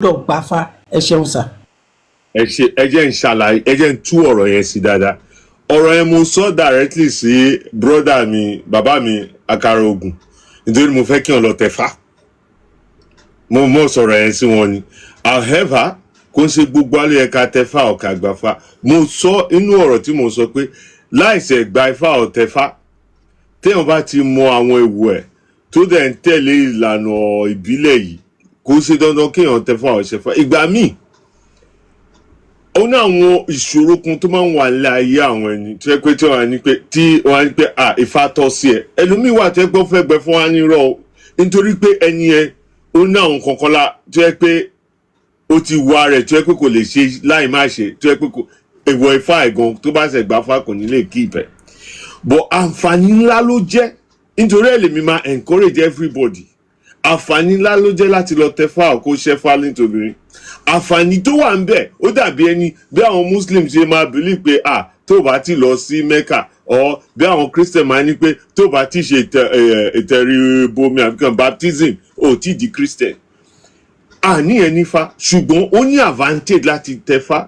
gbọ́dọ̀ gbáfá ẹ ṣeun sà. ẹ jẹ́ ń ṣàlàyé ẹ jẹ́ ń tú ọ̀rọ̀ yẹn sí dáadáa. Ọ̀rọ̀ yẹn mo sọ directly sí brother mi bàbá mi Akara Ogun nítorí mo fẹ́ kí wọn lọ tẹ̀fá mo sọ̀rọ̀ yẹn sí wọn ni. However kò ń ṣe gbogbo alẹ́ ẹ̀ka tẹ̀fá ọ̀ka gbàfá. Mo sọ inú ọ̀rọ̀ tí mo sọ pé láìsẹ̀ gba ifá ọ̀tẹ̀fá téèyàn bá ti mọ àwọn ewu ẹ̀ tó dẹ̀ ń tẹ̀lé ìlànà ìbílẹ̀ yìí kò ṣe dandan kéèyàn tẹ̀fá ọ̀ṣẹ̀fá. Ìgbà míì ó ní àwọn ìṣòro kan tó máa ń wà nílẹ̀ ayé àwọn ẹni tó yẹ pé tí wọ́n á ní pé ifá tọ́ sí ẹ̀ ẹlòmíì wà tó yẹ pé ó fẹ́ gbẹ fún wa ní irọ́ nítorí pé ẹni yẹn ó ní àwọn kankan la tó yẹ pé ó ti wá rẹ̀ tó yẹ pé kò lè ṣe láì má ṣe tó yẹ pé èèwọ̀ ifá ẹ̀gan tó bá ṣẹ̀ gbà fá kò ní lè kí ìbẹ̀. But àǹfààní ńlá ló jẹ́ nítorí ẹ̀ lèmi máa encourage everybody. Àǹfààní ńlá ló jẹ́ láti lọ tẹ̀fá ọkọ̀ ṣẹ́fá nítòbìnrin. Àǹfààní tó wà ń bẹ̀ ó dàbí ẹni bí àwọn Muslim ṣe máa believe pé tó bá ti lọ sí Mecca or bí àwọn Christian máa ní pé tó bá ti ṣe ìtẹ̀ríbomi àbíkan baptism ò tí di Christian. Àníyàn nífa ṣùgbọ́n ó ní advantage láti tẹ̀fá.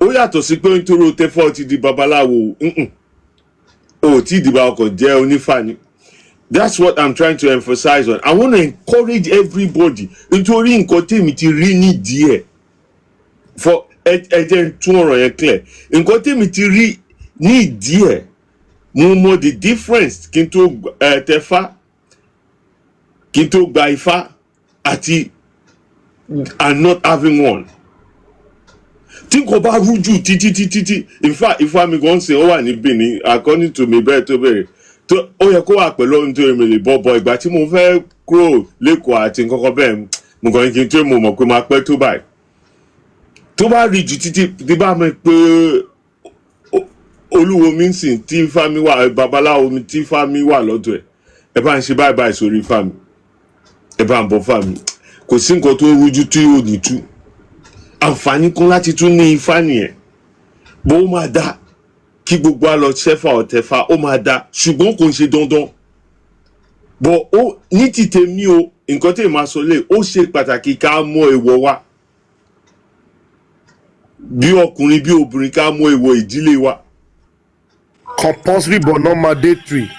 Ó yàtọ̀ sí pé nítorí ó tẹ̀fá ó ti di babaláwo ó tí di bá ọkọ̀ jẹ́ onífà ni. That's what I'm trying to emphasize on. I want to encourage everybody nítorí nǹkan tèmi ti rí nídìí ẹ̀ for ẹ jẹ́ tún ọ̀rọ̀ yẹn clear. Nǹkan tèmi ti rí nídìí ẹ̀ mo mọ the difference kí n tó tẹ̀fá kí n tó gba ifá àti and not having one. Tí kò bá rújú títí ifá mi gan ṣe ó wà ní Benin according to mi bẹ́ẹ̀ tó bẹ̀rẹ̀. Ó yẹ kó wà pẹ̀lú ohun tó yẹ mi lè bọ́ ìgbà tí mo fẹ́ kúrò lẹ́kọ̀ọ́ àti nǹkan bẹ́ẹ̀ mo kàn kí n tó mo mọ̀ pé máa pẹ́ tó báyìí. Tó bá rí ju títí tí bá mi pé olúwo mi ń sìn tí ifá mi wà babaláwo mi tí ifá mi wà lọ́dọ̀ ẹ bá ń ṣe báyìí sórí ifá mi ẹ bá ń bọ́ fá mi kò sí nǹkan tó rújú tí yóò ní tú. Àǹfààní kan láti tún ní ifá nìyẹn bó máa dá kí gbogbo àlọ́ ṣẹ́fà ọ̀tẹ̀fà ó máa da ṣùgbọ́n kò ń ṣe dandan. But ó ní ti tèmi o nǹkan tí màá sọ lé ó ṣe pàtàkì ká mọ èèwọ̀ wa bí ọkùnrin bí obìnrin ká mọ èèwọ̀ ìdílé wa. Compulsory but not mandatory.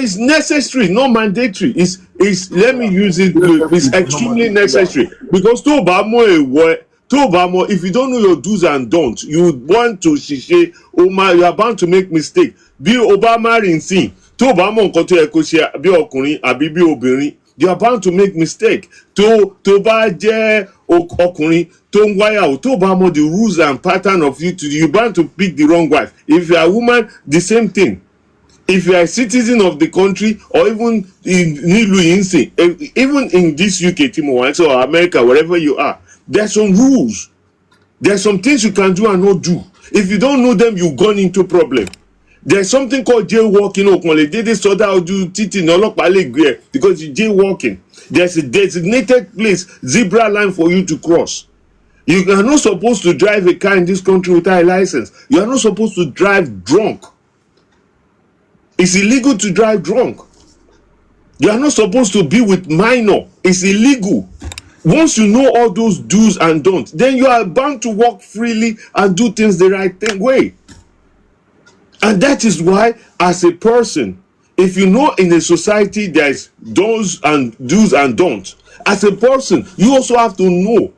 It's necessary, not mandatory. It's let me use it. It's extremely necessary because tó bá mọ èèwọ̀ if you don't know your do's and don'ts, you want to ṣiṣẹ́ you are bound to make mistake. Bí o bá marry nsìn tó bá mọ nǹkan tó yẹ kó ṣe bí ọkùnrin àbí bí obìnrin you are bound to make mistake. Tó bá jẹ́ ọkùnrin tó ń wáyàwó tó bá mọ the rules and pattern of you bound to pick the wrong wife. If you are a woman, the same thing. If you are a citizen of the country or even in nílùú yìí nsìn even in this UK tí mo wà or America wherever you are. There's some rules. There's some things you can do and not do. If you don't know them, you've gone into problem. There's something called jaywalking. Because you're jaywalking. There's a designated place, zebra line for you to cross. You are not supposed to drive a car in this country without a license. You are not supposed to drive drunk. It's illegal to drive drunk. You are not supposed to be with minor. It's illegal. Once you know all those do's and don'ts, then you are bound to walk freely and do things the right way. And that is why, as a person, if you know in a society there is do's and don'ts, as a person, you also have to know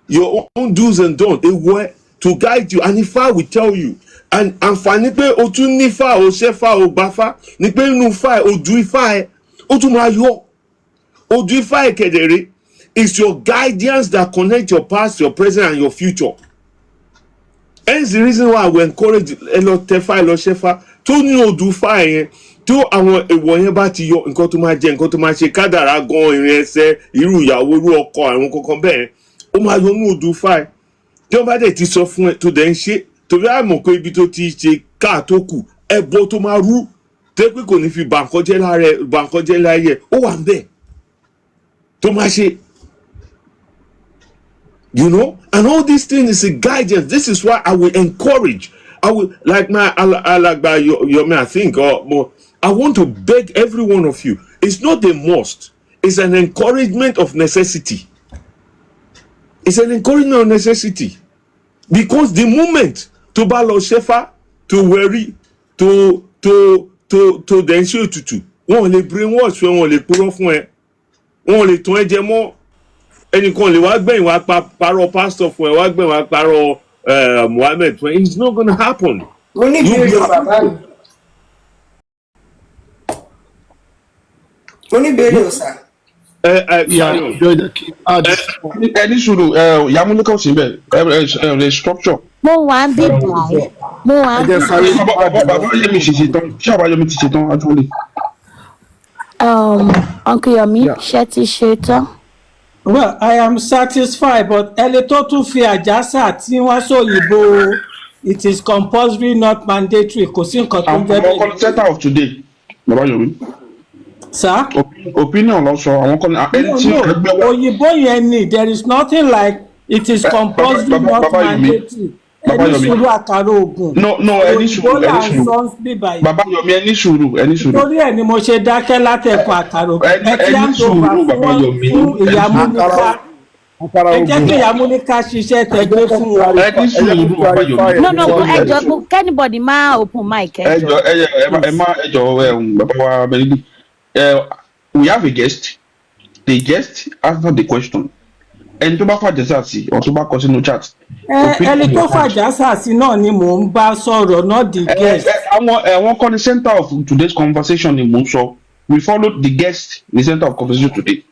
your own do's and don'ts, a way to guide you. And if I will tell you, and àǹfààní pé o tún nífà o ṣẹ́fà o gbafá ni pé inú fà ẹ̀ o ju ifá ẹ̀ o tún máa yọ o ju ifá ẹ̀ kedere. It's your guidance that connects your past, your present, and your future. Hence the reason why we encourage Elo Tefa, Elo Shefa, to ní odù fa yẹn, tó àwọn èèwọ̀ yẹn bá ti yọ nǹkan tó máa jẹ, nǹkan tó máa ṣe kádàrá gan ìrìn ẹsẹ̀, irú ìyàwó, irú ọkọ, àwọn kankan bẹ́ẹ̀, ó máa yọ ní odù fa ẹ̀. Tí wọ́n bá dẹ̀ ti sọ fún ẹ tó dẹ̀ ń ṣe, torí àmọ̀ pé ibi tó ti ṣe káà tó kù, ẹbọ tó máa rú, tẹ́ pé kò ní fi bàǹkọ́jẹ́ láyé, ó wà ń bẹ̀ tó máa ṣe. You know, and all these things is a guidance. This is why I will encourage. I will, like my Alagba, I think, or more. I want to beg every one of you. It's not a must. It's an encouragement of necessity. It's an encouragement of necessity. Because the moment to bá lọ ṣẹ́fá, to worry, to then ṣe òtútù, wọn ò lè brainwash ẹ, wọn ò lè purọ́ fún ẹ, wọn ò lè tún ẹ jẹ mọ́. Ẹnìkan lè wá gbẹ̀yìn wá parọ́ pastor fún ẹ, wá gbẹ̀yìn wá parọ́ Muhammad fún ẹ. It's not gonna happen. Mo ní ìbéèrè bàbá mi. Mo ní ìbéèrè ọ̀sà. Any sùúrù Yamulika ò sí bẹ́ẹ̀ the structure. Mo wà ń bí báyìí. Mo wà ń bí báyìí. Bàbá Yomi ṣe ṣe tán. Ṣé àbá Yomi ti ṣe tán actually? Uncle Yomi, ṣé ti ṣe tán? Well, I am satisfied, but ẹni tó tún fi àjàsà tí wọ́n sòyìnbó it is compulsory not mandatory kò sí nǹkan tó ń jẹ́ Àwọn kan center of today. Bàbá Yomi. Sir? Opinion lọ sọ àwọn kan ẹni tí ẹgbẹ́ wa. Òyìnbó yẹn ni there is nothing like it is compulsory not mandatory. Ẹni sùúrù àkàrà ògùn. No, ẹni sùúrù. Bàbá Yomi ẹni sùúrù. Torí ẹ̀ ni mo ṣe dákẹ́ látẹ̀kọ̀ àkàrà ògùn. Ẹni sùúrù Bàbá Yomi. Fún ìyá Múníkà. Ẹ jẹ́ kí ìyá Múníkà ṣiṣẹ́ tẹ̀gbẹ́ fún wa. Ẹni sùúrù Bàbá Yomi. No, ẹjọ́ anybody máa open mic ẹjọ́. Ẹjọ́ Bàbá wa Benidi. We have a guest. The guest answer the question. Ẹni tó bá fàjẹsà sí or tó bá kọ sínú chat. Ẹni tó fàjẹsà sí náà ni mò ń bá sọ̀rọ̀ not the guest. Àwọn kan ní center of today's conversation ni mò ń sọ. We followed the guest in the center of conversation today.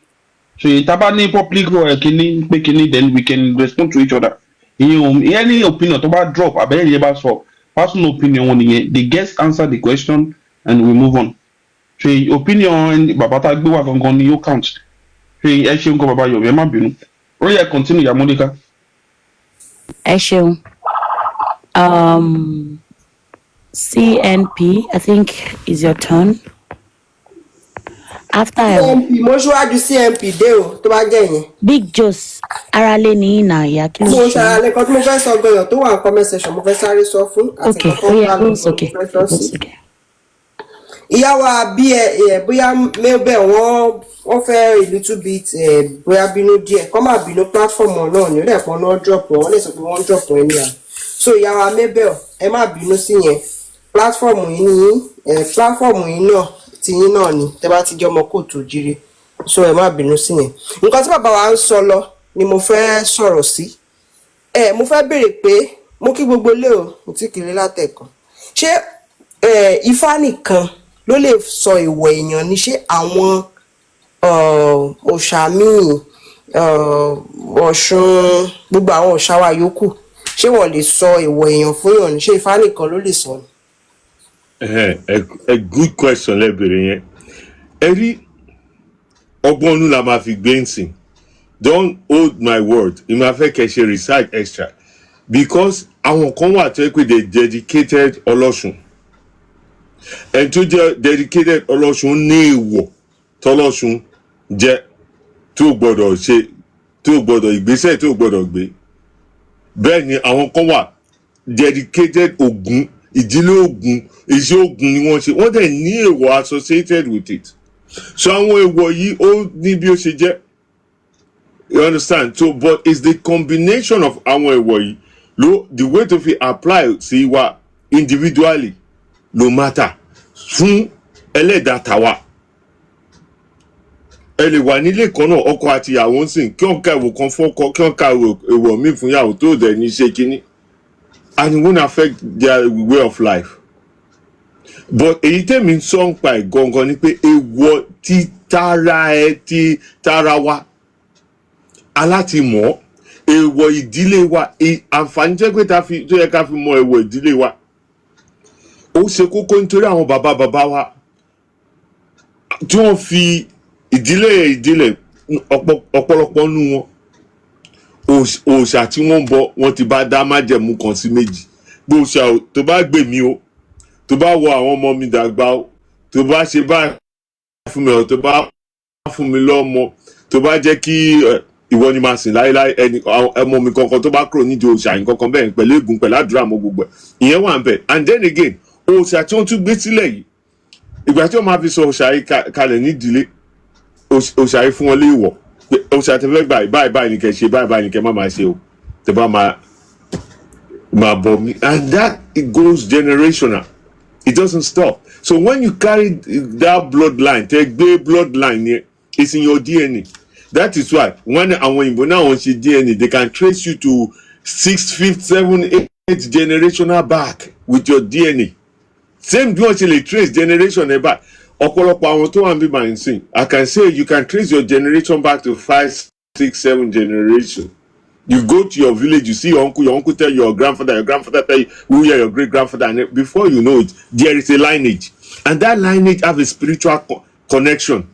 So ìtàbá ní public kìíní pé kìíní then we can respond to each other. Any opinion tó bá drop abẹ́rẹ́ yẹn bá sọ personal opinion wọn nìyẹn. The guest answer the question and we move on. So opinion bàbá tá a gbé wá gangan ni yóò count. So ẹ ṣeun kọ Bàbá Yomi ẹ má bínú. Ó yẹ continue Yamulika. Ẹ ṣeun. CNP, I think is your turn. After CNP, mo ṣíwájú CNP dé o tó bá jẹ́ yẹn. Big Jos, ara lé ní ìnà ìyá kí ló Mo ṣe? ṣàlàyé kan tí mo fẹ́ sọ gbẹ̀yàn tó wà ní comment section mo fẹ́ sáré sọ fún. Okay, okay. Ìyá wa bí bóyá mẹ́bẹ̀ wọ́n fẹ́ a little bit bóyá bínú díẹ̀ kọ́ máa bínú platform náà ní ọ̀rẹ́ ẹ̀pọ̀ náà drop wọ́n lè sọ pé wọ́n drop ẹ̀ ní à. So ìyá wa mẹ́bẹ̀ ẹ má bínú sí yẹn platform yìí náà tiyín náà ni tẹ́ bá ti jẹ́ ọmọ kóòtù jíire so ẹ má bínú sí yẹn. Nǹkan tí bàbá wa ń sọ lọ ni mo fẹ́ sọ̀rọ̀ sí. Mo fẹ́ béèrè pé mo kí gbogbo lé o mo ti kiri látẹ̀kọ̀. Ṣé Ifá nìkan ló lè sọ èèwọ̀ èèyàn ní ṣé àwọn òòṣà míì Ọ̀ṣun gbogbo àwọn òòṣà wa yòókù ṣé wọ́n lè sọ èèwọ̀ èèyàn fún èèyàn ní ṣé Ifá nìkan ló lè sọ ni. A good question lẹ́bẹ̀rẹ̀ yẹn. Ẹ rí ọgbọ́n inú la máa fi gbé nsìn. Don't hold my word. Ìmọ̀ afẹ́ kẹ́ ṣe research extra because àwọn kan wà tó yẹ pé they dedicated Ọlọ́ṣun. Ẹni tó jẹ́ dedicated Ọlọ́ṣun ní èèwọ̀ tọ́lọ́ṣun jẹ́ tó gbọ́dọ̀ ṣe tó gbọ́dọ̀ ìgbésẹ̀ tó gbọ́dọ̀ gbé. Bẹ́ẹ̀ ni àwọn kan wà dedicated Ògún ìdílé Ògún iṣẹ́ Ògún ni wọ́n ṣe wọ́n dẹ̀ ní èèwọ̀ associated with it. So àwọn èèwọ̀ yìí ó ní bí ó ṣe jẹ́. You understand? So but it's the combination of àwọn èèwọ̀ yìí the way to fi apply sí wa individually no matter fún ẹlẹ́dàá tàwa. Ẹ lè wà nílé kan náà ọkọ àti ìyàwó ń sìn kí wọ́n ká èèwọ̀ kan fún ọkọ kí wọ́n ká èèwọ̀ míì fún ìyàwó tó dẹ̀ ní ṣe kínní and it won't affect their way of life. But èyí tẹ̀mí sọ ń pa ẹ̀ gangan ni pé èèwọ̀ ti tara wa aláti mọ̀ èèwọ̀ ìdílé wa àǹfààní jẹ́ pé tó yẹ ká fi mọ èèwọ̀ ìdílé wa. Ó ṣe kókó nítorí àwọn bàbá wa tí wọ́n fi ìdílé ọ̀pọ̀lọpọ̀ nú wọn òòṣà tí wọ́n ń bọ wọ́n ti bá dá májẹ̀mú kan sí méjì bí òòṣà tó bá gbè mí o tó bá wọ àwọn ọmọ mi dàgbà o tó bá ṣe báyìí fún mi o tó bá fún mi lọ́mọ tó bá jẹ́ kí ìwọ ni máa sìn láéláé ọmọ mi kankan tó bá kúrò nídìí òòṣà yìí kankan bẹ́ẹ̀ pẹ̀lú ègún pẹ̀lú àdúrà mọ́ gbogbo ẹ̀ ìyẹn wà ń bẹ̀ and then again òòṣà tí wọ́n tún gbé sílẹ̀ yìí ìgbà tí wọ́n máa fi sọ òòṣà yìí kalẹ̀ nídìílé òòṣà yìí fún wọn léèwọ̀ ó ṣe àtẹ̀fẹ́ báyìí ní kẹ́ ṣe báyìí ní kẹ́ má máa ṣe o tẹ́ bá máa bọ̀ mí, and that it goes generational. It doesn't stop. So when you carry that bloodline, take the bloodline, it's in your DNA. That is why when àwọn now on DNA, they can trace you to 6th, 5th, 7th, 8th generational back with your DNA. Same bí wọ́n ṣe lè trace generation ẹ̀ back. Ọ̀pọ̀lọpọ̀ àwọn tó wà ń bí màá sìn, I can say you can trace your generation back to 5, 6, 7 generation. You go to your village, you see your uncle tell your grandfather tell you who are your great grandfather, and before you know it, there is a lineage, and that lineage have a spiritual connection.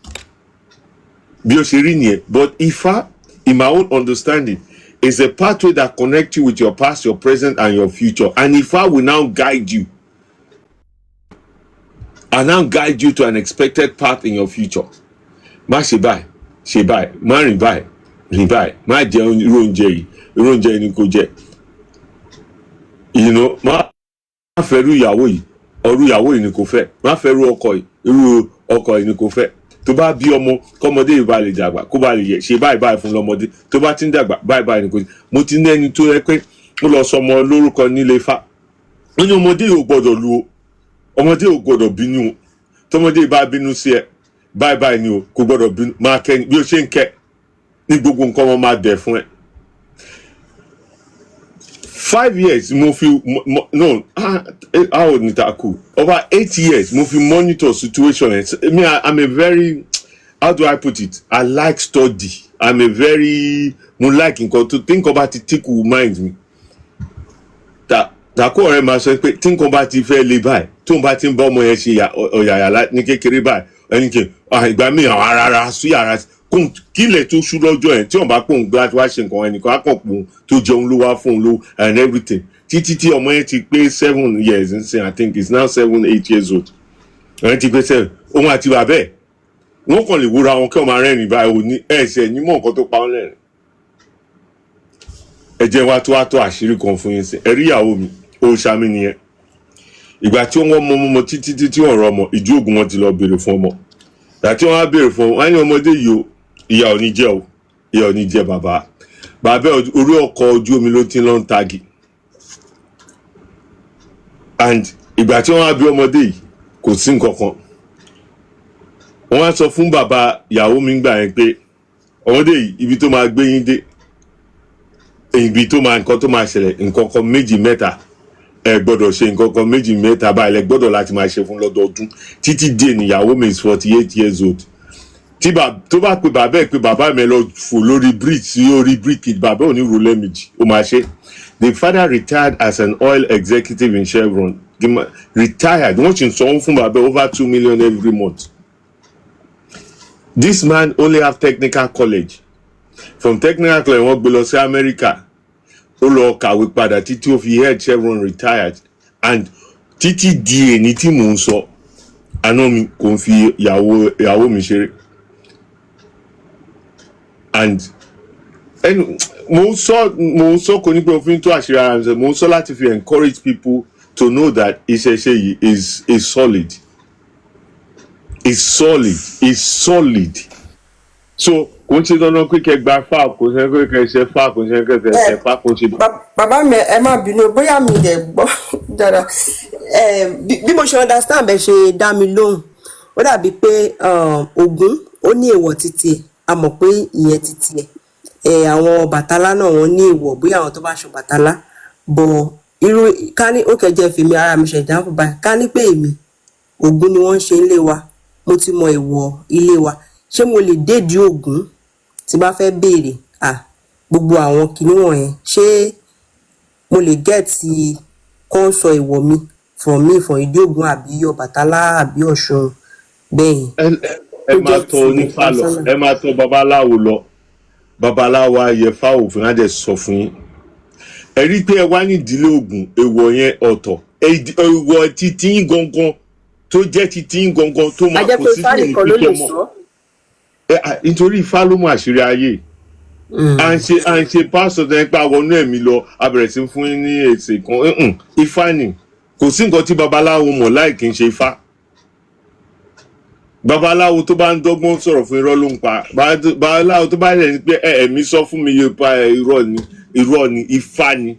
But Ifa, in my own understanding, is a pathway that connects you with your past, your present, and your future. And Ifa will now guide you, and now guide you to an expected path in your future. Ma shebai, ma ribai. Rìn báyìí má jẹ irú oúnjẹ yìí ni kò jẹ, má fẹ́ irú ìyàwó yìí ọrú ìyàwó yìí ni kò fẹ́, má fẹ́ irú ọkọ yìí ni kò fẹ́. Tó bá bí ọmọ kọ́mọdé yìí bá lè dàgbà kó bá lè yẹ ṣe báyìí fún lọ́mọdé, tó bá ti ń dàgbà báyìí ni kò jẹ. Mo ti ní ẹni tó yẹ pé ó lọ sọmọ lórúkọ nílé Ifá, ó ní ọmọdé yìí ò gbọdọ̀ lu o, ọmọdé yìí ò gbọdọ̀ bínú o, tọmọdé yìí bá bínú sí ẹ báyìí ni o, kò gbọdọ̀ bínú, máa kẹ́ bí ó ṣe ń kẹ́ ní gbogbo nǹkan wọn máa dẹ̀ fún ẹ. 5 years mo fi how old ni ta kú, over 8 years mo fi monitor situation. Me, I'm a very, how do I put it, I like study. I'm a very, mo like nǹkan to think about it, tickle mind me. Tàkó ọ̀rẹ́ máa sọ pé tí nǹkan bá ti fẹ́ le báyìí tó ń bá ti ń bá ọmọ yẹn ṣe ọ̀yàyà ní kékeré báyìí ẹni kì ìgbà míì àwọn ara sí yàrá kílẹ̀ tó ṣú lọ́jọ́ ẹ̀ tí wọ́n bá pòun gbá wá ṣe nǹkan ẹnìkan á kàn pòun tó jẹun ló wá fóun ló and everything títí tí ọmọ yẹn ti pé 7 years nsìn, I think it's now 7, 8 years old. Ọ̀rẹ́ ti pé 7, òun àti bàbá ẹ̀ wọ́n kàn lè wúra wọn kí wọ́n máa rẹ́rìn báyìí ò ní ẹ̀ṣẹ̀ ní mọ̀ nǹkan tó pa wọ́n lẹ́rìn. Ẹ jẹ́ wá tó àṣírí kan fún yín sí ẹ̀rí ìyàwó mi òòṣà mi nìyẹn. Ìgbà tí wọ́n mọ títí tí wọ́n rọ ọmọ ìjú ògùn wọn ti lọ béèrè fún ọmọ. Ìgbà tí wọ́n á béèrè fún wọn ní ọmọdé yìí o, ìyá ò ní jẹ́ bàbá orí ọkọ̀ ojú omi ló ti lọ ń tagi. And ìgbà tí wọ́n á bí ọmọdé yìí kò sí nǹkan kan. Wọ́n á sọ fún bàbá ìyàwó mi gbà yẹn pé ọmọdé yìí ibi tó máa gbé yín dé, nǹkan tó máa ṣẹlẹ̀ nǹkan kan méjì mẹ́ta ẹ gbọ́dọ̀ ṣe nǹkan kan méjì mẹ́ta báyìí lẹ gbọ́dọ̀ láti máa ṣe fún lọ́dọọdún títí dé níyàwó mi is 48 years old. Tó bá pe bàbá ẹ̀ pé bàbá mi lọ fò lórí bridge sí orí bridge, bàbá ò ní ro lẹ́ẹ̀mejì ó máa ṣe. The father retired as an oil executive in Chevron, retired wọ́n sì ń sanwó fún bàbá over 2 million every month. This man only have technical college, from technical college wọ́n gbé lọ sí America, ó lọ kàwé padà títí ó fi head Chevron, retired, and títí di èní tí mò ń sọ àná mi kò ń fi ìyàwó mi ṣeré. And mo sọ kò ní pé òfin tó àṣírí ara mi, mo sọ láti fi encourage people to know that isese yìí is solid. It's solid. So kò ń ṣe dandan pé kẹ́ gba fáà, kò ṣe pé kẹ́ ṣe fáà, kò ṣe pé kẹ́ ṣe fáà, kò ṣe. Bàbá mi ẹ má bínú bóyá mi lè gbọ́ dáadáa. Bí mo ṣe understand bẹ́ẹ̀ ṣe dá mi lóhùn, ó dàbí pé Ògún ó ní èèwọ̀ títí a mọ̀ pé ìyẹn títí ẹ̀ àwọn Ọbàtálá náà wọ́n ní èèwọ̀ bóyá àwọn tó bá ṣe Ọbàtálá bọ̀ irú ká ní ó kẹjẹ fèmí ara mi ṣe ìdáhùn báyìí ká ní pé èmi Ògún ni wọ́n ń ṣe ilé wa, mo ti mọ èèwọ̀ ilé wa, ṣé mo lè dédìí Ògún tí bá fẹ́ béèrè gbogbo àwọn kinní wọ̀nyẹn, ṣé mo lè gẹ́ẹ̀tì kán sọ èèwọ̀ mi from ìdí Ògún àbí Ọbàtálá àbí Ọ̀ṣun bẹ́ẹ̀ yẹn. Ẹ máa tọ̀ onífá lọ, ẹ máa tọ̀ babaláwo lọ, babaláwo ayẹfá òfin á dẹ̀ sọ fún yín. Ẹ rí i pé ẹ wá ní ìdílé Ògún èèwọ̀ yẹn ọ̀tọ̀, èèwọ̀ títí yín gangan tó jẹ́ títí yín gangan tó máa kó sí fún ìpínlẹ̀ mọ́. Nítorí Ifá ló mú àṣírí ayé. À ń ṣe pásọ̀ tó ń pa wọnú ẹ̀mí lọ, a bẹ̀rẹ̀ sí fún yín ní èsì kan. Ifá ni kò sí nǹkan tí babaláwo mọ̀ láì kí n ṣe Ifá. babaláwo tó bá ń dọ́gbọ́n sọ̀rọ̀ fún irọ́ ló ń pa babaláwo tó bá rẹ̀ ní pé ẹ̀mí sọ fún mi yóò pa irọ́ ni ifá ni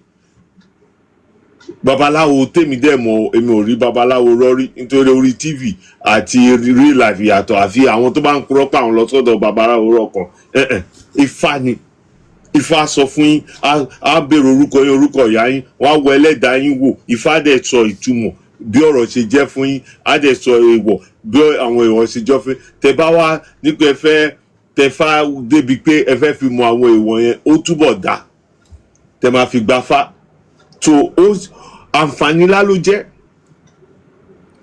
babaláwo tèmi dẹ̀ mọ̀ èmi ò rí babaláwo rọ́rí nítorí orí tv àti real life yàtọ̀ àfi àwọn tó bá ń purọ́ pa àwọn lọ sọ́dọ̀ babaláwo rọ̀kan ifá ni ifá sọ fún yín á bèrè orúkọ yín orúkọ ìyá yín wọ́n á wọ ẹlẹ́dàá yín wò ifá dẹ̀ sọ ìtumọ̀ bí ọ̀rọ̀ ṣe jẹ́ fún yín á dẹ̀ sọ èèwọ̀ bí àwọn èèwọ̀ ṣe jọ fún tẹ bá wá nípa ẹ fẹ́ tẹfá débi pé ẹ fẹ́ fi mọ àwọn èèwọ̀ yẹn ó túbọ̀ dá tẹ máa fi gbafá tó àǹfààní ńlá ló jẹ́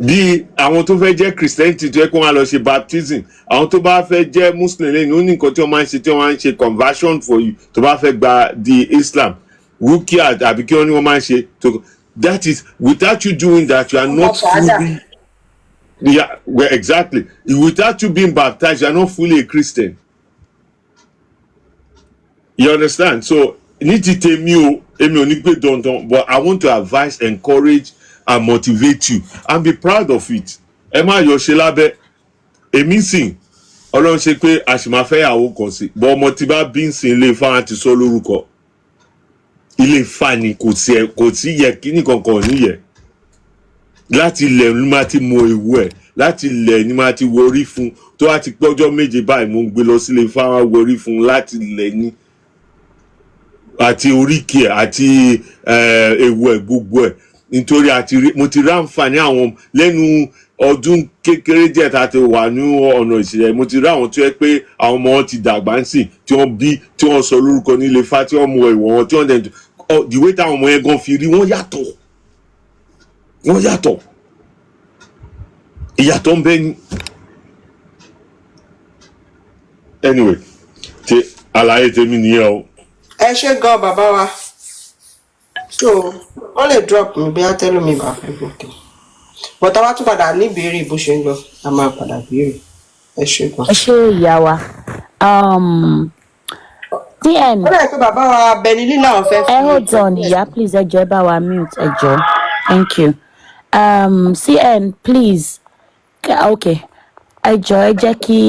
bí àwọn tó fẹ́ jẹ́ Christianity tó yẹ kó wọn lọ ṣe baptism àwọn tó bá fẹ́ jẹ́ Muslim lẹ́yìn ó ní nǹkan tí wọ́n máa ń ṣe tí wọ́n máa ń ṣe conversion for you tó bá fẹ́ gba di Islam rukia àbí kí wọ́n ní wọ́n máa ń ṣe tó that is without you doing that you are not fully well, exactly without you being baptized you are not fully a Christian you understand so ní ti tèmi o èmi ò ní pé dandan but I want to advise encourage and motivate you and be proud of it ẹ má yọ ṣe lábẹ́ èmi sìn Ọlọ́run ṣe pé àṣìmáfẹ́yàwó kan sí bọ́ ọmọ tí bá bí ń sìn ilé Ifá ti sọ lórúkọ ilé Ifá ni kò sí yẹ kíní kankan níyẹ láti ilẹ̀ ní máa ti mọ ewu ẹ̀ láti ilẹ̀ ní máa ti wọrí fún tó wá ti pé ọjọ́ méje báyìí mo ń gbé lọ sílé Ifá wá wọrí fún láti ilẹ̀ ní àti oríkì ẹ̀ àti ewu ẹ̀ gbogbo ẹ̀ nítorí mo ti rí àǹfààní àwọn lẹ́nu ọdún kékeré díẹ̀ tá a ti wà ní ọ̀nà ìṣẹ̀lẹ̀ mo ti rí àwọn tó yẹ pé àwọn ọmọ wọn ti dàgbà ń sìn tí wọ́n bí tí wọ́n sọ lórúkọ nílé Ifá tí wọ́n mú ìwọ̀n wọn tí wọ́n dẹ̀ ìwé táwọn ọmọ yẹn gan fi rí wọ́n yàtọ̀ ìyàtọ̀ ń bẹ ní. Anyway tí àlàyé tèmi nìyẹn o. ẹ ṣé gan bàbá wa so wọ́n lè drop mi bí átẹ́lú mi bá fẹ́ gòkè but a wá tún padà ní ìbéèrè bó ṣe ń lọ a máa padà béèrè ẹ ṣé gan. ẹ ṣé ìyá wa TN ó dẹ̀ pé bàbá wa Benny náà fẹ́ fi. hold on ìyá please ẹ jọ̀ọ́ ẹ bá wa mute ẹ jọ̀ọ́ thank you CN please okay ẹ jọ̀ọ́ ẹ jẹ́ kí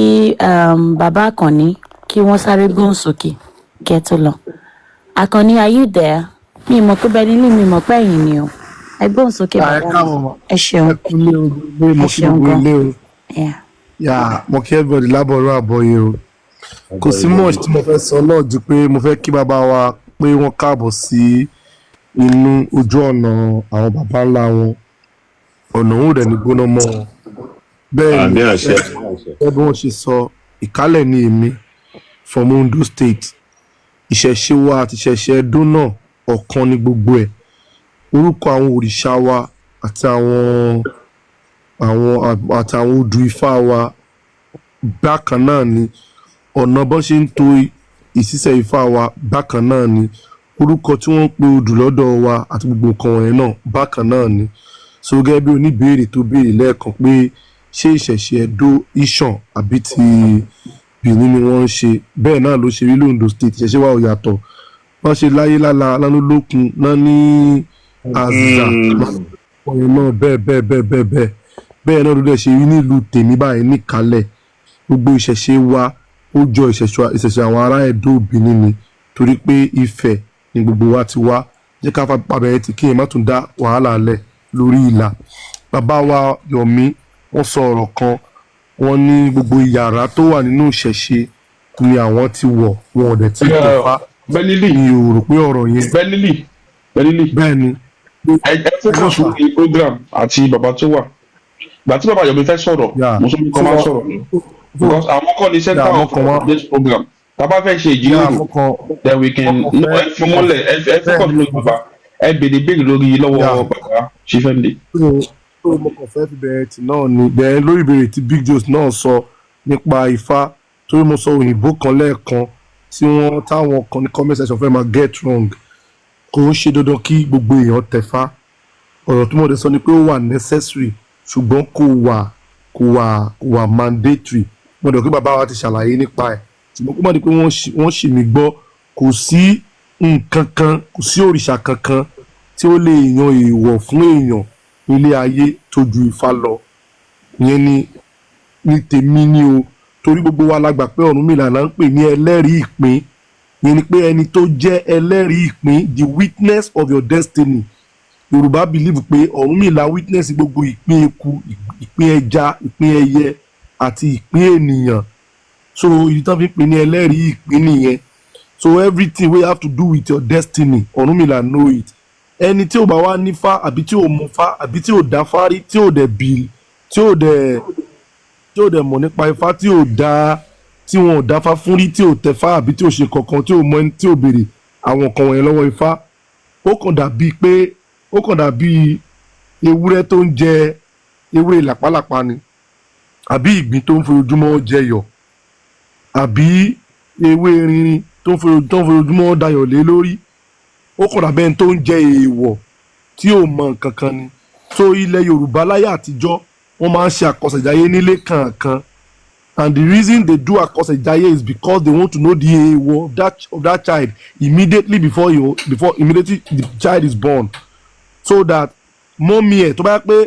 bàbá Àkànní kí wọ́n sáré gbóhùn sókè kẹ́ tó lọ Àkànní are you there mi mọ̀ pé Benny mi mọ̀ pé ẹ̀yin ni o ẹ gbóhùn sókè bàbá mi ẹ ṣeun ẹ ṣeun gan mo kí everybody lábọ̀rọ̀ àbọ̀yé o kò sí much tí mo fẹ́ sọ náà ju pé mo fẹ́ kí bàbá wa pé wọ́n káàbọ̀ sí inú ojú ọ̀nà àwọn bàbá ńlá wọn ọ̀nà òun rẹ̀ ní gbóná mọ́ wọn bẹ́ẹ̀ ni bí wọ́n ṣe sọ ìkálẹ̀ ní èmi from Ondo State ìṣẹ̀ṣe wa àti ìṣẹ̀ṣe Ẹdó náà ọ̀kan ní gbogbo ẹ̀ orúkọ àwọn òrìṣà wa àti àwọn odù Ifá wa bákan náà ni ọ̀nà bọ́n ṣe ń to ìṣísẹ̀ Ifá wa bákan náà ni orúkọ tí wọ́n ń pe odù lọ́dọ̀ wa àti gbogbo nǹkan wọ̀nyẹn náà bákan náà ni so gẹ́gẹ́ bí oníbèrè tó béèrè lẹ́ẹ̀kan pé ṣé ìṣẹ̀ṣe Ẹdó Ìṣàn àbí ti Benin ni wọ́n ń ṣe bẹ́ẹ̀ náà ló ṣe rí l'Ondo State ìṣẹ̀ṣe wa ò yàtọ̀ wọ́n ṣe láyé lála lánúlókun náà ní àzà ọ̀yìn náà bẹ́ẹ̀ náà ló dẹ̀ ṣe rí nílùú tèmi báyìí níkàlẹ̀ gbogbo ìṣẹ̀ṣe wa ó jọ ìṣẹ̀ṣe àwọn ará Ẹdó Benin ni torí pé Ifẹ̀ ni gbogbo wa ti wá jẹ́ ká pàbẹ̀rẹ̀ tí kí ẹ má tún dá wàhálà lẹ̀ lórí ìlà bàbá wa Yomi wọ́n sọ ọ̀rọ̀ kan wọ́n ní gbogbo ìyàrá tó wà nínú ìṣẹ̀ṣe ni àwọn ti wọ̀ wọn ò dẹ̀ tí kò fa mi ò rò pé ọ̀rọ̀ yẹn bẹ́ẹ̀ ni ẹ focus lórí program àti bàbá tó wà gbà tí bàbá Yomi fẹ́ sọ̀rọ̀ mo sọ pé kọ́ máa sọ̀rọ̀ because àwọn kọ́ ni center of this program tá a bá fẹ́ ṣe ìjíròrò then we can ẹ fún mọ́lẹ̀ ẹ focus lórí bàbá ẹ béèrè lórí lọ́wọ́ bàbá Ṣífẹ́ǹdé. mo kàn fẹ́ fi bẹ̀rẹ̀ tì náà ni bẹ̀rẹ̀ lórí ìbéèrè tí Big Joe náà sọ nípa Ifá torí mo sọ òyìnbó kan lẹ́ẹ̀kan tí wọ́n táwọn kan ní comment section fẹ́ máa get wrong kò ń ṣe dandan kí gbogbo èèyàn tẹ̀fá ọ̀rọ̀ tó mọ̀ dé sọ ni pé ó wà necessary ṣùgbọ́n kò wà mandatory mo dẹ̀ pé bàbá wa ti ṣàlàyé nípa ẹ̀ ṣùgbọ́n kó má di pé wọ́n ṣì mí gbọ́ kò sí nǹkan kan kò sí òrìṣà kankan tí ó lè yan èèwọ̀ fún èèyàn nílé ayé tó ju Ifá lọ ìyẹn ni ní tèmi ni o torí gbogbo wa la gbà pé Ọ̀rúnmìlà là ń pè ní ẹlẹ́rìí ìpín yẹn ni pé ẹni tó jẹ́ ẹlẹ́rìí ìpín the witness of your destiny Yorùbá believe pé Ọ̀rúnmìlà witness gbogbo ìpín eku ìpín ẹja ìpín ẹyẹ àti ìpín ènìyàn so ìdí tán fi ń pè ní ẹlẹ́rìí ìpín nìyẹn so everything wey have to do with your destiny Ọ̀rúnmìlà know it ẹni tí ò bá wá nífá àbí tí ò mọ̀fá àbí tí ò dáfárí tí ò dẹ̀ bì tí ò dẹ̀ mọ̀ nípa ifá tí ò dá tí wọn ò dáfá fún rí tí ò tẹ̀fá àbí tí ò ṣe kankan tí ò mọ ẹni tí ò béèrè àwọn nǹkan wọ̀nyẹn lọ́wọ́ ifá ó kàn dàbí ewúrẹ́ tó ń jẹ ewúrẹ́ làpálàpá ni àbí ìgbín tó ń fojoojúmọ́ jẹyọ̀ àbí ewé rinrin tó ń fojoojúmọ́ dayọ̀ lé lórí ó kàn dàbí ẹni tó ń jẹ èèwọ̀ tí ò mọ nǹkan kan ni so ilẹ̀ Yorùbá láyé àtijọ́ wọ́n máa ń ṣe àkọsẹ̀jáyé nílé kankan and the reason they do àkọsẹ̀jáyé is because they want to know the èèwọ̀ of that child immediately before immediately the child is born so that mọ́mí ẹ̀ tó bá yẹ pé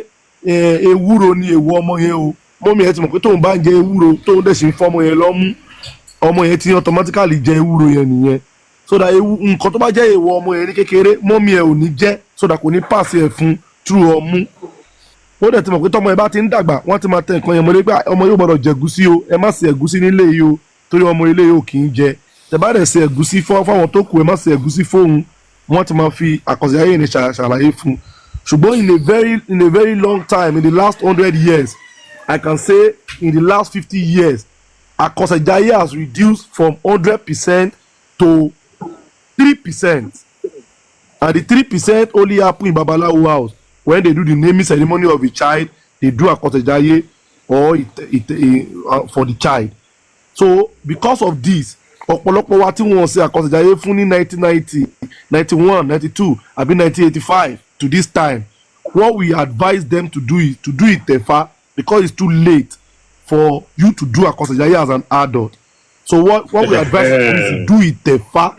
ewúro ni èèwọ̀ ọmọ yẹn o mọ́mí ẹ̀ ti mọ̀ pé tóun bá ń jẹ ewúro tóun dẹ̀ sì ń fọ́mọ yẹn lọ́mú ọmọ yẹn ti automatically jẹ ewúro yẹn nìyẹn so that nǹkan tó bá jẹ́ èèwọ̀ ọmọ yẹn ní kékeré mọ́mí ẹ̀ ò ní jẹ́ so that kò ní pàṣẹ ẹ̀ fún through ọmú ó dẹ̀ ti mọ̀ pé tọ́mọ yẹn bá ti ń dàgbà wọ́n ti máa tẹ nǹkan yẹn mọ́lé pé ọmọ yóò gbọ́dọ̀ jẹ ẹ̀gúsí o ẹ má ṣe ẹ̀gúsí nílé yìí o torí ọmọ ilé yìí ò kì í jẹ tẹ bá dẹ̀ ṣe ẹ̀gúsí fáwọn tó kù ẹ má ṣe ẹ̀gúsí fóun wọ́n ti máa fi àkọsílẹ̀ yẹn ṣàlàyé fún ṣùgbọ́n in a very long time in the last 100 years I can say in the last 50 years àkọsẹ̀jáyé has reduced from 100% to 3% and the 3% only happen in Babalawo house when they do the naming ceremony of a child they do àkọsẹ̀jáyé or for the child so because of this ọ̀pọ̀lọpọ̀ wa tí wọ́n ṣe àkọsẹ̀jáyé fún ní 1990 91 92 àbí 1985 to this time what we advise them to do is to do Itefa because it's too late for you to do àkọsẹ̀jáyé as an adult so what we advise you is to do Itefa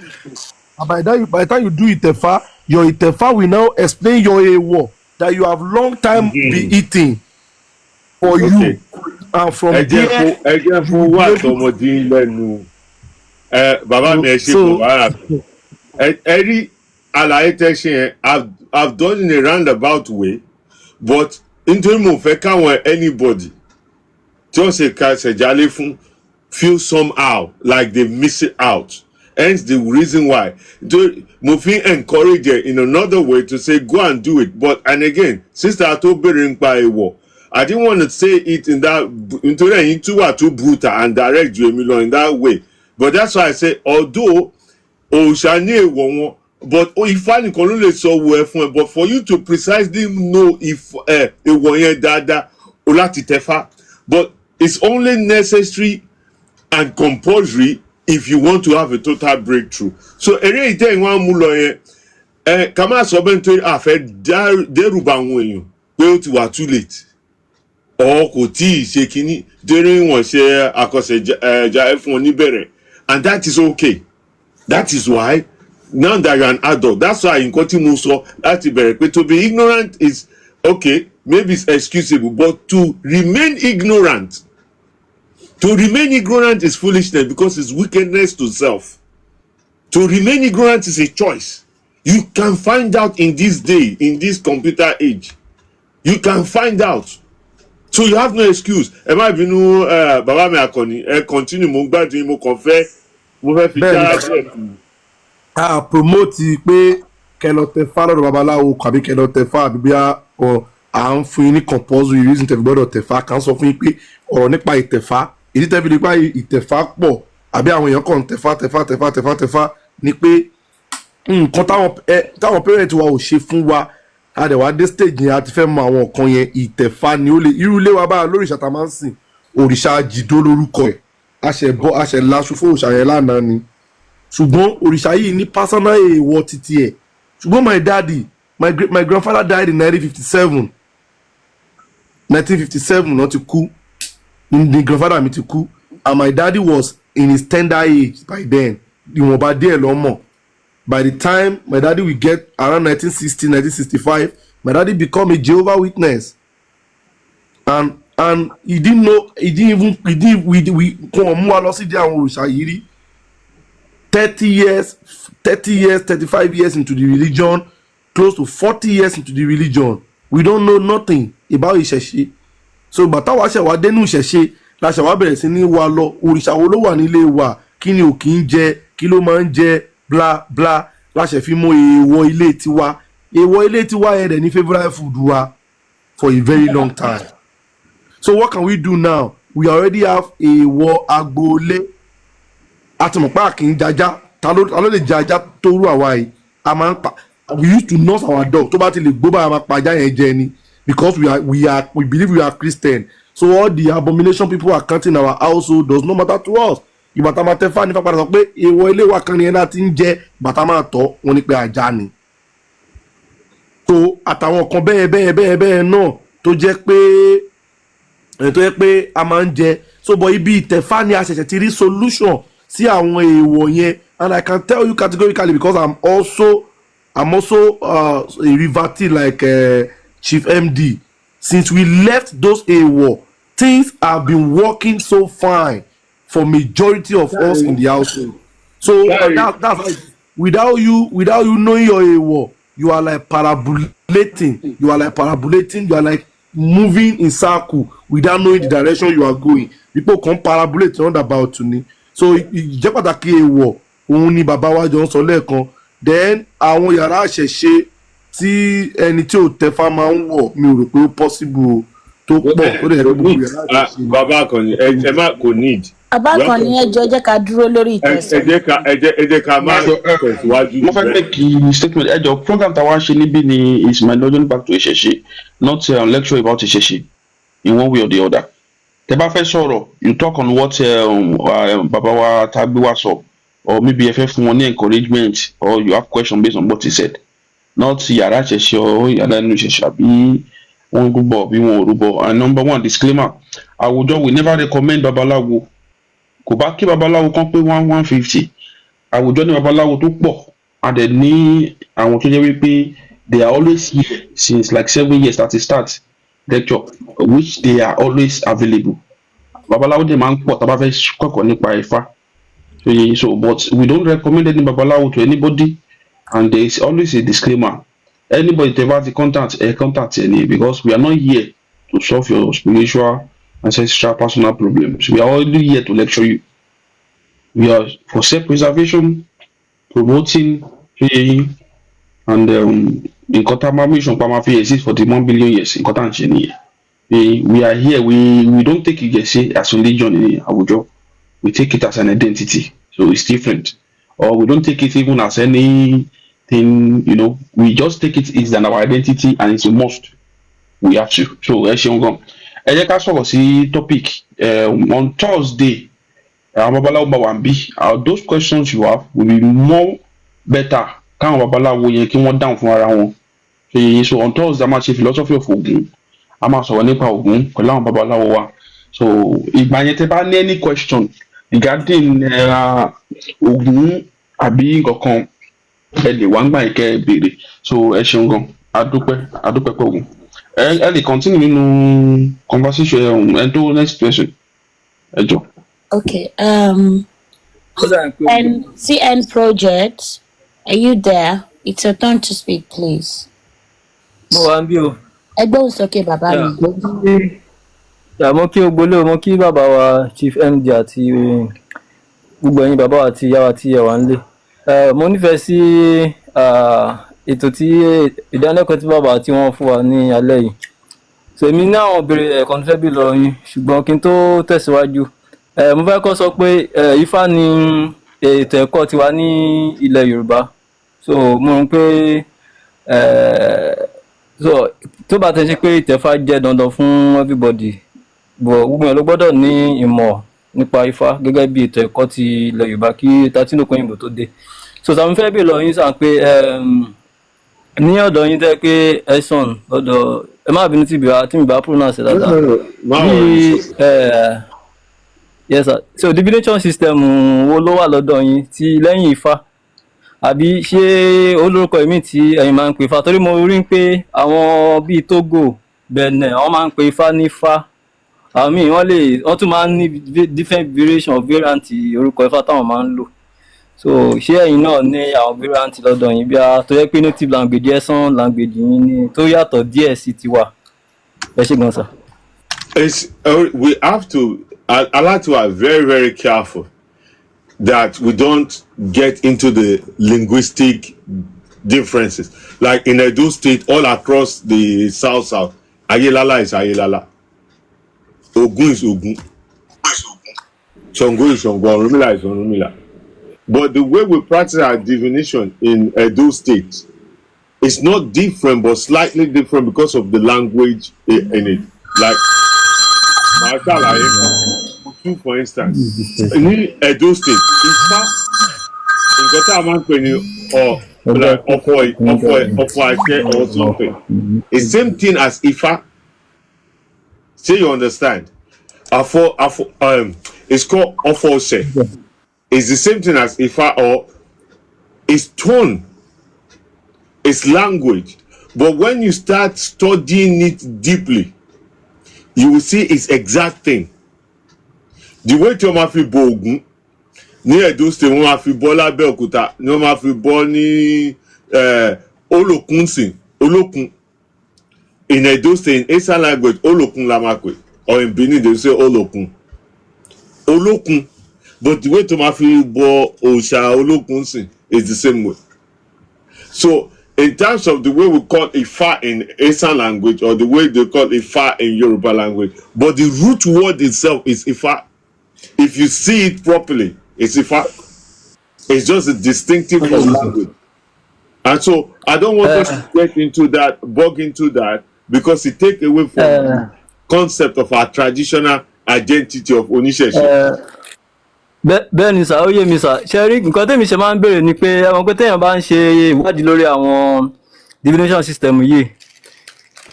and by the time you do Itefa your Itefa will now explain your èèwọ̀ that you have long time be eating for you and from there. ẹ jẹ́ fún wa àtọmọdé lẹ́nu bàbá mi ẹ ṣe kò bára ẹ rí àlàyé tẹ́ ṣe yẹn I've done in a roundabout way but nítorí mo fẹ́ káwọn anybody tí wọ́n ṣe ka ṣẹ̀jálé fún feel somehow like they miss it out hence the reason why mo fi encourage it in another way to say go and do it but and again sister tó béèrè nípa èèwọ̀ I didn't want to say it in that nítorí ẹ̀yin too wà too brutal and direct ju èmi lọ in that way but that's why I say although òòṣà ní èèwọ̀ wọn but Ifá nìkan ló lè sọ wo ẹ fún ẹ but for you to precisely know if èèwọ̀ yẹn dáadáa o láti tẹ̀fá but it's only necessary and compulsory if you want to have a total breakthrough so eré ìtẹ́ ìwọ̀n mú lọ yẹn ká má sọ bẹ́ẹ̀ nítorí àfẹ́ dẹ́rùbà àwọn èèyàn pé ó ti wà too late or kò tí ì ṣe kínní torí wọ́n ṣe àkọsẹ̀jáyé fún wọn níbẹ̀rẹ̀ and that is okay that is why now that you're an adult that's why nǹkan tí mo sọ láti bẹ̀rẹ̀ pé to be ignorant is okay maybe it's excusable but to remain ignorant is foolishness because it's wickedness to self. To remain ignorant is a choice. You can find out in this day, in this computer age. You can find out. So you have no excuse. Ẹ má bínú bàbá mi Akànnì continue mo gbádùn mo kàn fẹ́ mo fẹ́ fi jára bẹ́ẹ̀. A promote pé kẹlọ tẹ̀fá lọ́dọ̀ babaláwo àbí kẹlọ tẹ̀fá àbí bí à ń fún yín ní compulsory reason tẹ̀fí gbọ́dọ̀ tẹ̀fá kàn sọ fún yín pé ọ̀rọ̀ nípa ìtẹ̀fá ìdí tẹ́fi nípa ìtẹ̀fá pọ̀ àbí àwọn èèyàn kàn tẹ̀fá ni pé nǹkan táwọn parent wa ò ṣe fún wa àdẹ̀wà dé stage yẹn a ti fẹ́ mọ àwọn nǹkan yẹn ìtẹ̀fá ni ó lè irú ilé wa báyà lórí ìṣàtà máa ń sìn òrìṣà jìdó lórúkọ ẹ̀ àṣẹ laṣu fún òrìṣà yẹn lánàá ni ṣùgbọ́n òrìṣà yìí ní personal èèwọ̀ títí ẹ̀ ṣùgbọ́n my daddy my grandfather died in 1957 náà ti kú the grandfather mi ti kú and my daddy was in his tender age by then ìwọ̀nba díẹ̀ lọ́mọ by the time my daddy will get around 1960 1965 my daddy become a Jehovah Witness and and he didn't know, we kàn mú wa lọ sí di àwọn òrìṣà yìí rí 30 years 35 years into the religion, close to 40 years into the religion, we don't know nothing about ìṣẹ̀ṣe. So bàtà wa ṣe wá dénú ìṣẹ̀ṣe la ṣe wá bẹ̀rẹ̀ sí ní wa lọ òrìṣà wo ló wà nílé wa, kí ni ò kí ń jẹ, kí ló máa ń jẹ, bla bla, la ṣe fi mọ èèwọ̀ ilé tiwa. Èèwọ̀ ilé tiwa yẹn dẹ̀ ní favourite food wa for a very long time. So what can we do now? We already have èèwọ̀ agboolé. Àtìmọ̀pá kì í jaja, ta ló lè jaja tó rú àwa yìí. A máa ń pa, we used to nurse our dog, tó bá ti lè gbó bá a máa pa ajá yẹn jẹ ni, because we believe we are Christian. So all the abomination people are counting our household does not matter to us. Ìbàtà máa tẹ fáà nípa padà sọ pé èèwọ̀ ilé wa kan ni ẹ̀dá ti ń jẹ, bàtà máa tọ́ wọn ni pé ajá ni. So àtàwọn kan bẹ́ẹ̀ náà tó jẹ́ pé a máa ń jẹ. So but ibi ìtẹ̀fá ni a ṣẹ̀ṣẹ̀ ti rí solution sí àwọn èèwọ̀ yẹn, and I can tell you categorically because I'm also a revertee like Chief MD. Since we left those èèwọ̀, things have been working so fine for majority of us in the household. So that's how without you knowing your èèwọ̀, you are like parabolating, you are like moving in circle without knowing the direction you are going. People can parabolate roundabout ni. So ìjẹ́ pàtàkì èèwọ̀ òun ni bàbá wa jọ ń sọ lẹ́ẹ̀kan. Then àwọn yàrá àṣẹ̀ṣe tí ẹni tí ò tẹfá máa ń wọ̀, mi ò rò pé ó possible tó pọ̀ tó dẹ̀ gbogbo yàrá àṣẹ̀ṣe. Bàbá kan ni ẹ má kò need. Bàbá kan ní ẹjọ́ jẹ́ ká dúró lórí ìtẹ̀sán. ẹ jẹ́ ká máa tẹ̀síwájú. Mo fẹ́ make a statement. Ẹjọ́ program táwa ṣe níbí ni is my knowledge back to ìṣẹ̀ṣe, not lecture about ìṣẹ̀ṣe in one way or the other. Tẹ́ bá fẹ́ sọ̀rọ̀, you talk on what bàbá wa tàbí wa sọ, or maybe ẹ fẹ́ fún wọn ní encouragement, or you have question based on what he said. Not yàrá ìṣẹ̀ṣe or yàrá inú ìṣẹ̀ṣe àbí wọn rúbọ àbí wọn ò rúbọ. And number one disclaimer, àwùjọ we never recommend babaláwo. Kò bá kí babaláwo kan pé 150. Àwùjọ ní babaláwo tó pọ̀, and then ní àwọn tó jẹ́ wípé they are always here since like 7 years that it start lecture, which they are always available. Babaláwo dẹ̀ máa ń pọ̀ tá bá fẹ́ kọ́kọ́ nípa Ifá. So but we don't recommend any babaláwo to anybody, and there is always a disclaimer. Anybody tẹ́ bá ti contact any, because we are not here to solve your spiritual, ancestral, personal problems. We are only here to lecture you. We are for self-preservation, promoting, and nǹkan tá a máa mission pa máa fi exist for the 1 billion years. Nǹkan tá à ń ṣe nìyẹn. We are here. We don't take it as religion in àwùjọ. We take it as an identity. So it's different. Or we don't take it even as anything, we just take it as our identity, and it's a must. We have to. So ẹ ṣeun gan. Ẹ jẹ́ ká sọ̀rọ̀ sí topic on Thursday. Àwọn babaláwo bá wà ń bí. Those questions you have will be more better káwọn babaláwo yẹn kí wọ́n dáhùn fún ara wọn. So on Thursday a máa ṣe philosophy of Ògún. A máa sọ̀rọ̀ nípa Ògún pẹ̀lú àwọn babaláwo wa. So ìgbà yẹn tẹ́ bá ní any question regarding Ògún àbí nǹkan ẹ lè wá ń gbà yín kẹ́ ẹ béèrè. So ẹ ṣeun gan. Adúpẹ́ pẹ̀ Ògún. Ẹ lè continue nínú conversation ẹ tó next question. Ẹ jọ. Okay. CN Project, are you there? It's your turn to speak, please. Mo wà ń bí o. Ẹgbẹ́ òsókè bàbá mi. Mo kí ogbólé, mo kí bàbá wa Chief MD àti gbogbo ẹ̀yin bàbá wa àti ìyá wa tí ẹ wà nílé. Mo nífẹ̀ẹ́ sí ètò tí ìdánilẹ́kọ̀ọ́ tí bàbá tí wọ́n fún wa ní alẹ́ yìí. So èmi ní àwọn ìbéèrè ẹ̀kan tó fẹ́ bí lọ yín, ṣùgbọ́n kí n tó tẹ̀síwájú. Mo fẹ́ kọ́ sọ pé Ifá ni ètò ẹ̀kọ́ tiwa ní ilẹ̀ Yorùbá. So mo rò pé so tó bá tẹ̀ sí pé ìtẹ̀fá jẹ́ dandan fún everybody, gbogbo èèyàn ló gbọ́dọ̀ ní ìmọ̀ nípa Ifá gẹ́gẹ́ bí ètò ẹ̀kọ́ ti ilẹ̀ Yorùbá kí tatínúkọ òyìnbó tó dé. So sàmú fẹ́ bí lọ yín sàn pé ní ọ̀dọ̀ yín tẹ́ pé ẹ̀sán ọ̀dọ̀ ẹ má bínú tí mi bá pronounce dáadáa. Yes sir. So divination system wo ló wà lọ́dọ̀ yín tí lẹ́yìn Ifá? Àbí ṣé olórúkọ ìmí tí ẹ̀yin máa ń pè Ifá? Torí mo rí pé àwọn bíi Togo, Benin wọ́n máa ń pè Ifá ní Ifá, àmì wọ́n tún máa ń ní different variation of variant orúkọ Ifá táwọn máa ń lò. So ṣé ẹ̀yin náà ní àwọn variant lọ́dọ̀ yín bí a tó yẹ pé native language ẹ̀sán language yín ni tó yàtọ̀ díẹ̀ sí tiwa? Ẹ ṣé gan sir. We have to, I like to be very, very careful that we don't get into the linguistic differences. Like in Edo State, all across the South, Ayelala is Ayelala. Ogun is Ogun. Songo is Songo. Orumila is Orumila. But the way we practice our divination in Edo State is not different, but slightly different because of the language in it. Like, for instance, in Edo State, in Kota Amankweni or like Ofo or something, it's same thing as Ifa. Say you understand? It's called Ofose. It's the same thing as Ifa, or it's tone, it's language. But when you start studying it deeply, you will see its exact thing. The way tí wọ́n máa fi bo Ògún ní Edo State, wọ́n máa fi bọ́ l'Abẹ́òkúta, ní wọ́n máa fi bọ́ ní Olókun. In Edo State, in Eastern language, Olókun la máa pè, or in Benin they say Olókun. Olókun. But the way to máa fi bọ́ òòṣà Olókun is the same way. So in terms of the way we call Ifa in Eastern language or the way they call Ifa in Yoruba language, but the root word itself is Ifa. If you see it properly, it's Ifa. It's just a distinctive of language. And so I don't want us to get into that, bog into that, because it takes away from the concept of our traditional identity of Oníṣẹ̀ṣe. Bẹ́ẹ̀ ni sà, ó yé mi sà. Ṣé rí nǹkan tẹ́mi ṣe máa ń béèrè ni pé àwọn pé téèyàn bá ń ṣe ìwádìí lórí àwọn divination system yìí,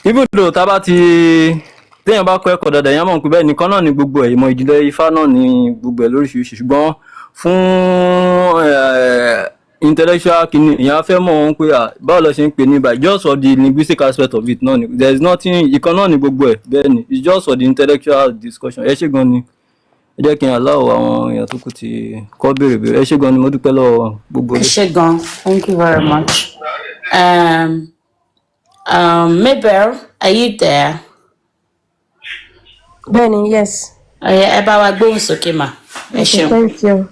even though tá bá téèyàn bá kọ́ ẹ̀kọ́ dáadáa èèyàn mọ̀ pé bẹ́ẹ̀ nìkan náà ni gbogbo ẹ̀, ìmọ̀ ìjìnlẹ̀ Ifá náà ni gbogbo ẹ̀ lóríṣiríṣi, ṣùgbọ́n fún intellectual kìíní èèyàn fẹ́ mọ̀ wọn pé báwo lọ ṣe ń pè ní báyìí, just for the linguistic aspect of it náà ni, there is nothing, ìkan náà ni gbogbo ẹ̀, bẹ́ẹ̀ ni, it's just for the intellectual discussion. Ẹ ṣé gan ni. Ẹ jẹ́ kí n allow àwọn èèyàn tó kù ti kọ́ béèrè. Ẹ ṣé gan ni, mo dúpẹ́ lọ́wọ́ gbogbo. Ẹ ṣé gan, thank you very much. Mabel, are you there? Benny, yes. Ẹ bá wa gbóhùn sókè mà. Ẹ ṣeun. Thank you.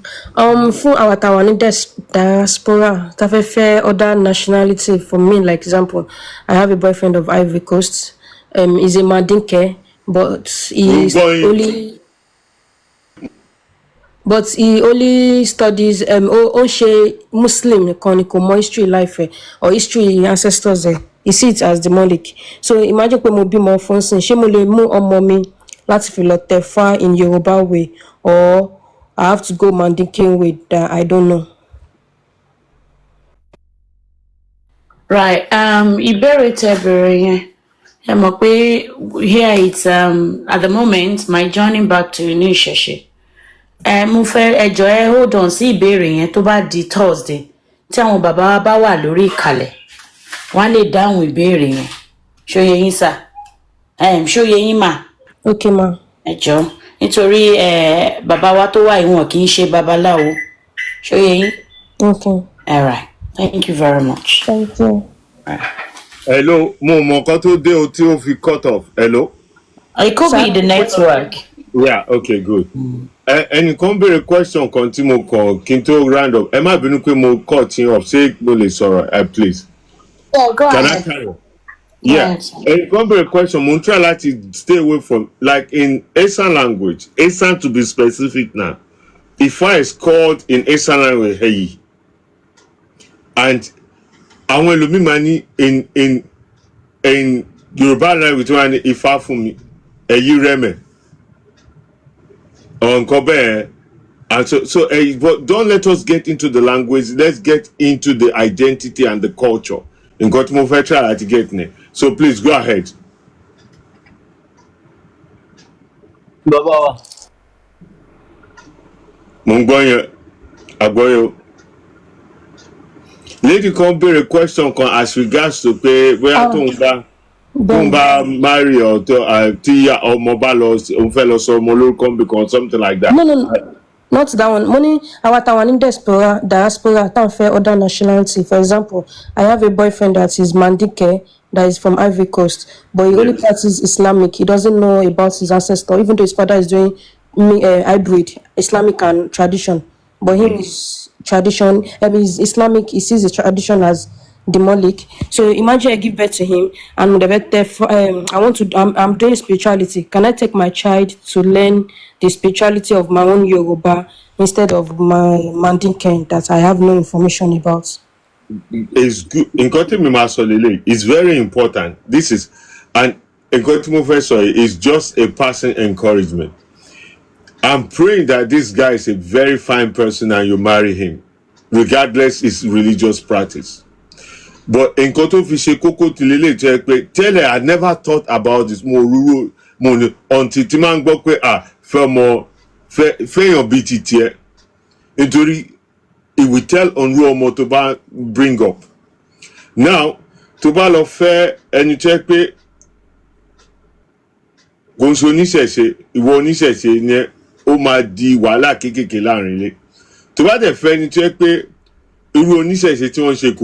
Fún àwọn táwọn ní diaspora, tá fẹ́ fẹ́ other nationality, for me, like example, I have a boyfriend of Ivory Coast. He's a Mandinke, but he only studies ó ṣe Muslim nìkan ni kò mọ history life or history ancestors he see it as demonic. So imagine pé mo bímọ fún sin, ṣé mo lè mú ọmọ mi láti fi lọ tẹ̀fá in Yoruba way, or I have to go Mandinka way that I don't know. Right. Ìbéèrè tẹ́ bẹ̀rẹ̀ yẹn. Ẹ mọ̀ pé here it's at the moment my journey back to inú Ìṣẹ̀ṣe. Mo fẹ́ ẹ jọ̀ọ́ ẹ hold on sí ìbéèrè yẹn tó bá di Thursday tí àwọn bàbá wa bá wà lórí ìkàlẹ̀ wọ́n lè dáhùn ìbéèrè yẹn. Ṣó yé yín sà? Ṣó yé yín mà? Okay ma. Ẹ jọ̀ọ́ nítorí bàbá wa tó wà ìwọ̀n kì í ṣe babaláwo. Ṣó yé yín? Okay. All right. Thank you very much. Thank you. Hello, mo mọ nǹkan tó dé o tí ó fi cut off. Hello? It could be the network. Yeah, okay, good. Ẹnìkan béèrè question kan tí mo kàn kí n tó round up. Ẹ má bínú pé mo cut yín off, ṣé mo lè sọ̀rọ̀? Please. Yeah, go Can ahead. I carry on? Yeah. Ẹnìkan béèrè question, mo ń try láti stay away from, like in Esan language, Esan to be specific now, Ifá is called in Esan language Heyi. And àwọn ẹlòmíì máa ní in Yorùbá language wọ́n á ní Ifá fún mi, Ẹ̀yí rẹ́mẹ̀. Nǹkan bẹ́ẹ̀. And so but don't let us get into the language, let's get into the identity and the culture. Nǹkan tí mo fẹ́ try láti get ní. So please go ahead. Bàbá wa. Mo ń gbọ́ yẹn, àgbọ́yé o. Lady kan béèrè question kan as regards to pé bóyá tó ń bá tó ń bá marry ọ̀tọ̀ tí ọmọ bá lọ òun fẹ́ lọ sọ ọmọ lórúkọ because something like that. No, not that one. Money, our Taiwan in diaspora, other nationality. For example, I have a boyfriend that is Mandike, that is from Ivory Coast, but he only practices Islamic. He doesn't know about his ancestor, even though his father is doing hybrid, Islamic and tradition. But him is tradition, he's Islamic, he sees the tradition as demonic. So imagine I give birth to him and I'm doing spirituality. Can I take my child to learn the spirituality of my own Yoruba instead of my Mandinka that I have no information about? It's good. It's very important. This is and is just a passing encouragement. I'm praying that this guy is a very fine person and you marry him, regardless his religious practice. But in Koto Fishe Koko Tilele tell her I never thought about this more rural money until Timang Bokwe fair BTT. Nítorí it will tell on Ruo Motoba bring up. Now, Toba lọ fẹ́ ẹni tẹ́ pé Gonso oníṣẹ̀ṣe ìwọ oníṣẹ̀ṣe ni ó máa di wàhálà kéékèèké láàrin ilé. Tó bá dẹ̀ fẹ́ ẹni tẹ́ pé irú oníṣẹ̀ṣe tí wọ́n ṣe kò